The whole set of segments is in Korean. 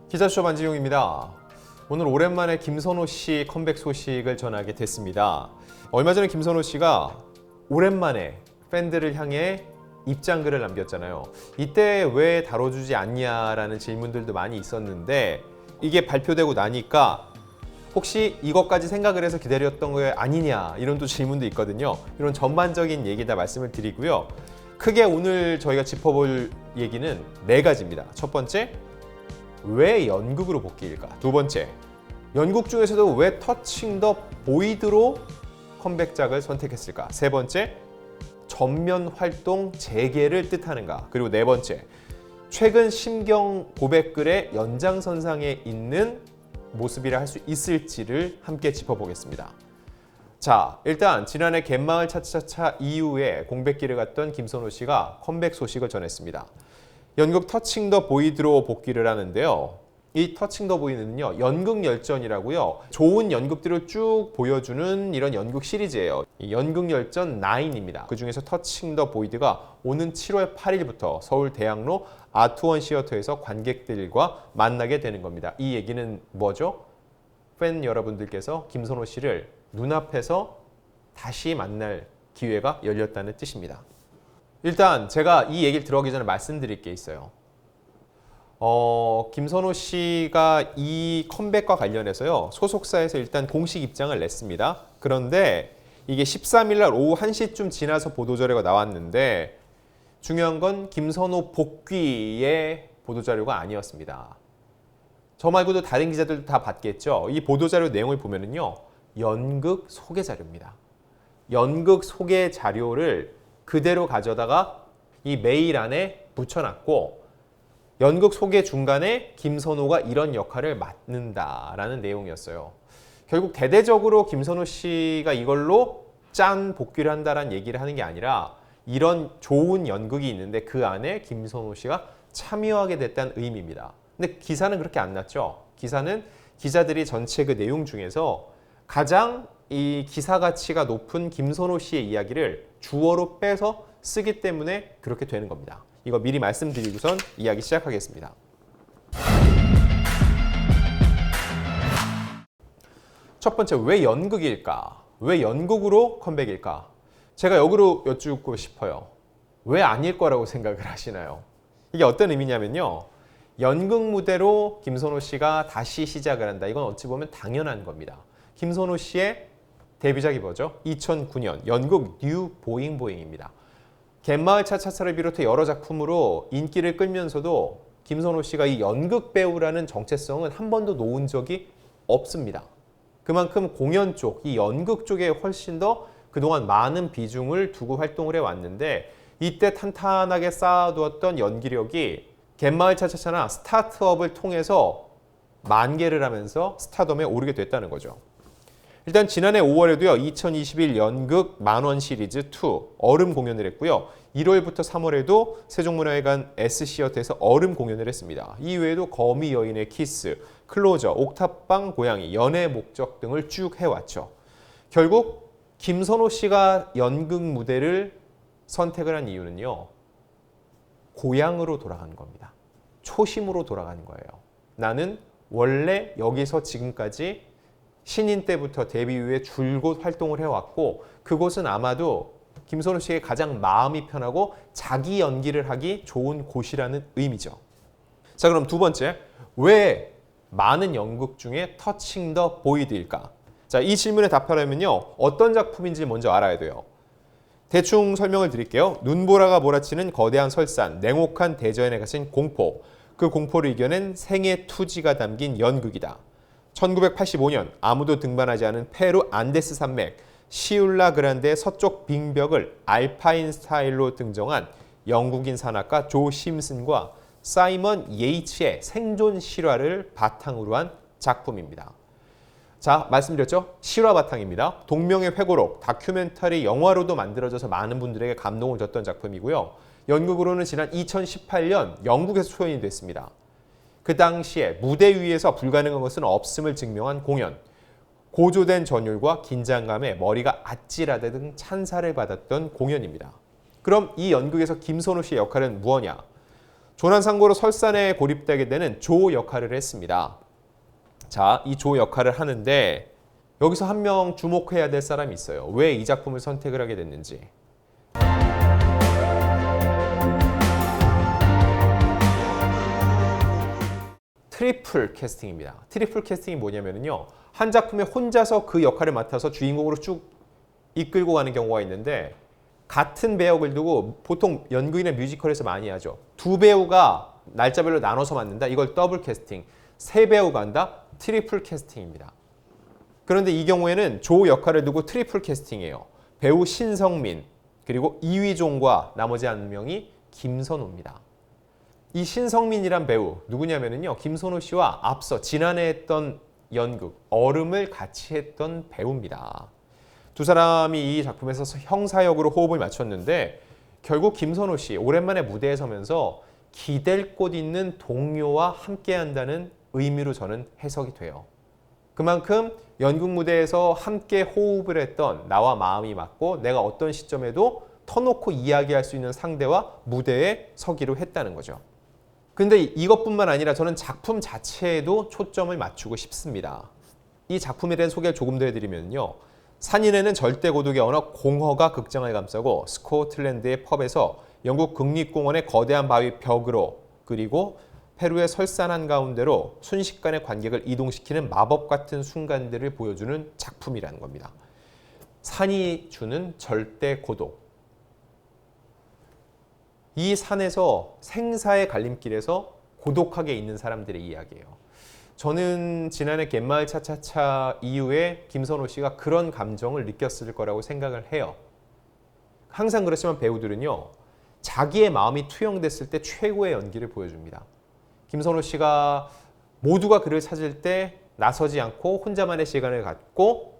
기자쇼 반지용입니다. 오늘 오랜만에 김선호 씨 컴백 소식을 전하게 됐습니다. 얼마 전에 김선호 씨가 오랜만에 팬들을 향해 입장글을 남겼잖아요. 이때 왜 다뤄주지 않냐라는 질문들도 많이 있었는데 이게 발표되고 나니까 혹시 이것까지 생각을 해서 기다렸던 거 아니냐 이런 또 질문도 있거든요. 이런 전반적인 얘기 다 말씀을 드리고요. 크게 오늘 저희가 짚어볼 얘기는 4가지입니다. 첫 번째, 왜 연극으로 복귀일까? 두 번째, 연극 중에서도 왜 터칭 더 보이드로 컴백작을 선택했을까? 세 번째, 전면 활동 재개를 뜻하는가? 그리고 네 번째, 최근 심경 고백글의 연장선상에 있는 모습이라 할 수 있을지를 함께 짚어보겠습니다. 자, 일단 지난해 갯마을 차차차 이후에 공백기를 갔던 김선호 씨가 컴백 소식을 전했습니다. 연극 터칭 더 보이드로 복귀를 하는데요. 이 터칭 더 보이드는요, 연극열전이라고요. 좋은 연극들을 쭉 보여주는 이런 연극 시리즈예요. 이 연극열전 9입니다. 그중에서 터칭 더 보이드가 오는 7월 8일부터 서울 대학로 아트원 시어터에서 관객들과 만나게 되는 겁니다. 이 얘기는 뭐죠? 팬 여러분들께서 김선호 씨를 눈앞에서 다시 만날 기회가 열렸다는 뜻입니다. 일단 제가 이 얘기를 들어가기 전에 말씀드릴 게 있어요. 김선호 씨가 이 컴백과 관련해서요, 소속사에서 일단 공식 입장을 냈습니다. 그런데 이게 13일 날 오후 1시쯤 지나서 보도자료가 나왔는데 중요한 건 김선호 복귀의 보도자료가 아니었습니다. 저 말고도 다른 기자들도 다 봤겠죠. 이 보도자료 내용을 보면은요, 연극 소개 자료입니다. 연극 소개 자료를 그대로 가져다가 이 메일 안에 붙여놨고 연극 소개 중간에 김선호가 이런 역할을 맡는다라는 내용이었어요. 결국 대대적으로 김선호 씨가 이걸로 짠 복귀를 한다라는 얘기를 하는 게 아니라 이런 좋은 연극이 있는데 그 안에 김선호 씨가 참여하게 됐다는 의미입니다. 근데 기사는 그렇게 안 났죠. 기사는 기자들이 전체 그 내용 중에서 가장 이 기사 가치가 높은 김선호 씨의 이야기를 주어로 빼서 쓰기 때문에 그렇게 되는 겁니다. 이거 미리 말씀드리고선 이야기 시작하겠습니다. 첫 번째, 왜 연극일까? 왜 연극으로 컴백일까? 제가 역으로 여쭙고 싶어요. 왜 아닐 거라고 생각을 하시나요? 이게 어떤 의미냐면요. 연극 무대로 김선호 씨가 다시 시작을 한다. 이건 어찌 보면 당연한 겁니다. 김선호 씨의 데뷔작이 뭐죠? 2009년 연극 뉴 보잉 보잉입니다. 갯마을 차차차를 비롯해 여러 작품으로 인기를 끌면서도 김선호 씨가 이 연극 배우라는 정체성은 한 번도 놓은 적이 없습니다. 그만큼 공연 쪽, 이 연극 쪽에 훨씬 더 그동안 많은 비중을 두고 활동을 해왔는데 이때 탄탄하게 쌓아두었던 연기력이 갯마을 차차차나 스타트업을 통해서 만개를 하면서 스타덤에 오르게 됐다는 거죠. 일단 지난해 5월에도요. 2021 연극 만원 시리즈 2 얼음 공연을 했고요. 1월부터 3월에도 세종문화회관 S시어터에서 얼음 공연을 했습니다. 이외에도 거미 여인의 키스, 클로저, 옥탑방 고양이, 연애 목적 등을 쭉 해왔죠. 결국 김선호 씨가 연극 무대를 선택을 한 이유는요. 고향으로 돌아간 겁니다. 초심으로 돌아가는 거예요. 나는 원래 여기서 지금까지 신인 때부터 데뷔 이후에 줄곧 활동을 해왔고 그곳은 아마도 김선호 씨의 가장 마음이 편하고 자기 연기를 하기 좋은 곳이라는 의미죠. 자, 그럼 두 번째, 왜 많은 연극 중에 터칭 더 보이드일까? 자, 이 질문에 답하려면요. 어떤 작품인지 먼저 알아야 돼요. 대충 설명을 드릴게요. 눈보라가 몰아치는 거대한 설산, 냉혹한 대자연에 갇힌 공포, 그 공포를 이겨낸 생의 투지가 담긴 연극이다. 1985년 아무도 등반하지 않은 페루 안데스 산맥 시울라 그란데의 서쪽 빙벽을 알파인 스타일로 등정한 영국인 산악가 조 심슨과 사이먼 예이츠의 생존 실화를 바탕으로 한 작품입니다. 자, 말씀드렸죠? 실화 바탕입니다. 동명의 회고록, 다큐멘터리 영화로도 만들어져서 많은 분들에게 감동을 줬던 작품이고요. 연극으로는 지난 2018년 영국에서 초연이 됐습니다. 그 당시에 무대 위에서 불가능한 것은 없음을 증명한 공연, 고조된 전율과 긴장감에 머리가 아찔하다는 찬사를 받았던 공연입니다. 그럼 이 연극에서 김선호 씨의 역할은 무엇냐? 조난상고로 설산에 고립되게 되는 조 역할을 했습니다. 자, 이 조 역할을 하는데 여기서 한 명 주목해야 될 사람이 있어요. 왜 이 작품을 선택을 하게 됐는지. 트리플 캐스팅입니다. 트리플 캐스팅이 뭐냐면요. 한 작품에 혼자서 그 역할을 맡아서 주인공으로 쭉 이끌고 가는 경우가 있는데 같은 배역을 두고 보통 연극이나 뮤지컬에서 많이 하죠. 두 배우가 날짜별로 나눠서 맡는다. 이걸 더블 캐스팅. 세 배우가 한다. 트리플 캐스팅입니다. 그런데 이 경우에는 조 역할을 두고 트리플 캐스팅이에요. 배우 신성민 그리고 이휘종과 나머지 한 명이 김선호입니다. 이 신성민이란 배우 누구냐면요. 김선호 씨와 앞서 지난해 했던 연극 얼음을 같이 했던 배우입니다. 두 사람이 이 작품에서 형사역으로 호흡을 맞췄는데 결국 김선호 씨 오랜만에 무대에 서면서 기댈 곳 있는 동료와 함께한다는 의미로 저는 해석이 돼요. 그만큼 연극 무대에서 함께 호흡을 했던 나와 마음이 맞고 내가 어떤 시점에도 터놓고 이야기할 수 있는 상대와 무대에 서기로 했다는 거죠. 근데 이것뿐만 아니라 저는 작품 자체에도 초점을 맞추고 싶습니다. 이 작품에 대한 소개를 조금 더 해드리면요. 산인에는 절대 고독의 언어 공허가 극장을 감싸고 스코틀랜드의 펍에서 영국 국립공원의 거대한 바위 벽으로 그리고 페루의 설산 한가운데로 순식간에 관객을 이동시키는 마법 같은 순간들을 보여주는 작품이라는 겁니다. 산이 주는 절대 고독. 이 산에서 생사의 갈림길에서 고독하게 있는 사람들의 이야기예요. 저는 지난해 갯마을 차차차 이후에 김선호 씨가 그런 감정을 느꼈을 거라고 생각을 해요. 항상 그렇지만 배우들은요. 자기의 마음이 투영됐을 때 최고의 연기를 보여줍니다. 김선호 씨가 모두가 그를 찾을 때 나서지 않고 혼자만의 시간을 갖고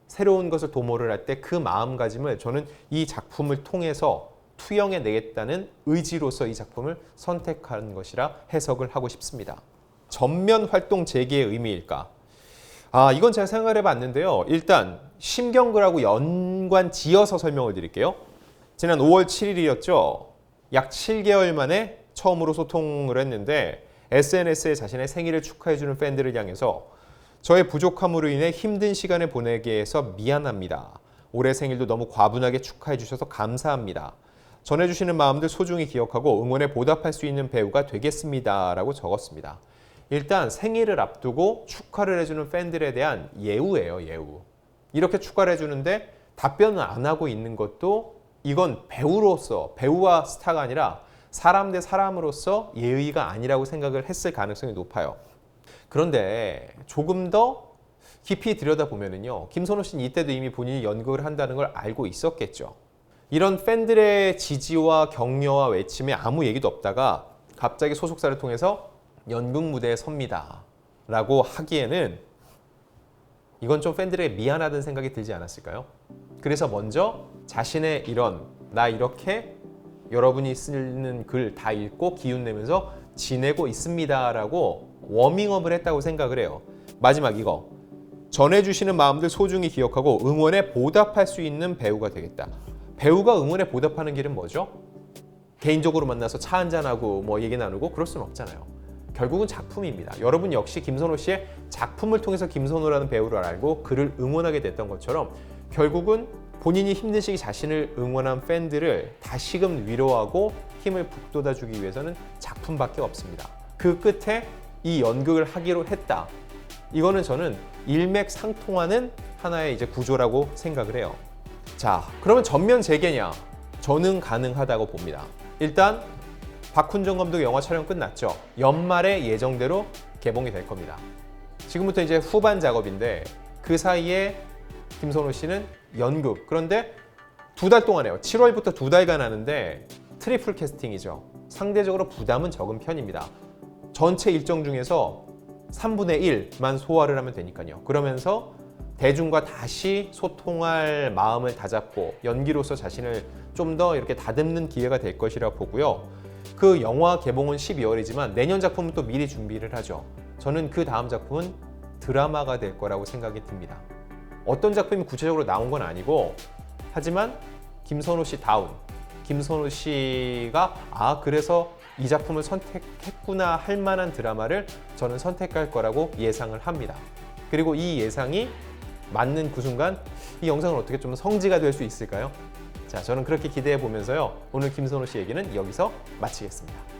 새로운 것을 도모를 할 때 그 마음가짐을 저는 이 작품을 통해서 투영해내겠다는 의지로서 이 작품을 선택한 것이라 해석을 하고 싶습니다. 전면 활동 재개의 의미일까? 이건 제가 생각을 해봤는데요. 일단 심경글하고 연관 지어서 설명을 드릴게요. 지난 5월 7일이었죠. 약 7개월 만에 처음으로 소통을 했는데 SNS에 자신의 생일을 축하해주는 팬들을 향해서 저의 부족함으로 인해 힘든 시간을 보내게 해서 미안합니다. 올해 생일도 너무 과분하게 축하해 주셔서 감사합니다. 전해주시는 마음들 소중히 기억하고 응원에 보답할 수 있는 배우가 되겠습니다. 라고 적었습니다. 일단 생일을 앞두고 축하를 해주는 팬들에 대한 예우예요. 예우. 이렇게 축하를 해주는데 답변을 안 하고 있는 것도 이건 배우로서 배우와 스타가 아니라 사람 대 사람으로서 예의가 아니라고 생각을 했을 가능성이 높아요. 그런데 조금 더 깊이 들여다보면요. 김선호 씨는 이때도 이미 본인이 연극을 한다는 걸 알고 있었겠죠. 이런 팬들의 지지와 격려와 외침에 아무 얘기도 없다가 갑자기 소속사를 통해서 연극 무대에 섭니다 라고 하기에는 이건 좀 팬들에게 미안하다는 생각이 들지 않았을까요? 그래서 먼저 자신의 나 이렇게 여러분이 쓰는 글 다 읽고 기운 내면서 지내고 있습니다 라고 워밍업을 했다고 생각을 해요. 마지막 이거 전해주시는 마음들 소중히 기억하고 응원에 보답할 수 있는 배우가 되겠다. 배우가 응원에 보답하는 길은 뭐죠? 개인적으로 만나서 차 한잔하고 뭐 얘기 나누고 그럴 수는 없잖아요. 결국은 작품입니다. 여러분 역시 김선호 씨의 작품을 통해서 김선호라는 배우를 알고 그를 응원하게 됐던 것처럼 결국은 본인이 힘든 시기 자신을 응원한 팬들을 다시금 위로하고 힘을 북돋아주기 위해서는 작품밖에 없습니다. 그 끝에 이 연극을 하기로 했다. 이거는 저는 일맥상통하는 하나의 이제 구조라고 생각을 해요. 자, 그러면 전면 재개냐? 저는 가능하다고 봅니다. 일단 박훈정 감독 영화 촬영 끝났죠. 연말에 예정대로 개봉이 될 겁니다. 지금부터 이제 후반 작업인데 그 사이에 김선호 씨는 연극. 그런데 2달 동안 해요. 7월부터 2달간 하는데 트리플 캐스팅이죠. 상대적으로 부담은 적은 편입니다. 전체 일정 중에서 3분의 1만 소화를 하면 되니까요. 그러면서 대중과 다시 소통할 마음을 다잡고 연기로서 자신을 좀 더 이렇게 다듬는 기회가 될 것이라 보고요. 그 영화 개봉은 12월이지만 내년 작품은 또 미리 준비를 하죠. 저는 그 다음 작품은 드라마가 될 거라고 생각이 듭니다. 어떤 작품이 구체적으로 나온 건 아니고 하지만 김선호 씨 다운, 김선호 씨가 그래서 이 작품을 선택했구나 할 만한 드라마를 저는 선택할 거라고 예상을 합니다. 그리고 이 예상이 맞는 그 순간 이 영상은 어떻게 좀 성지가 될 수 있을까요? 자, 저는 그렇게 기대해 보면서요. 오늘 김선호 씨 얘기는 여기서 마치겠습니다.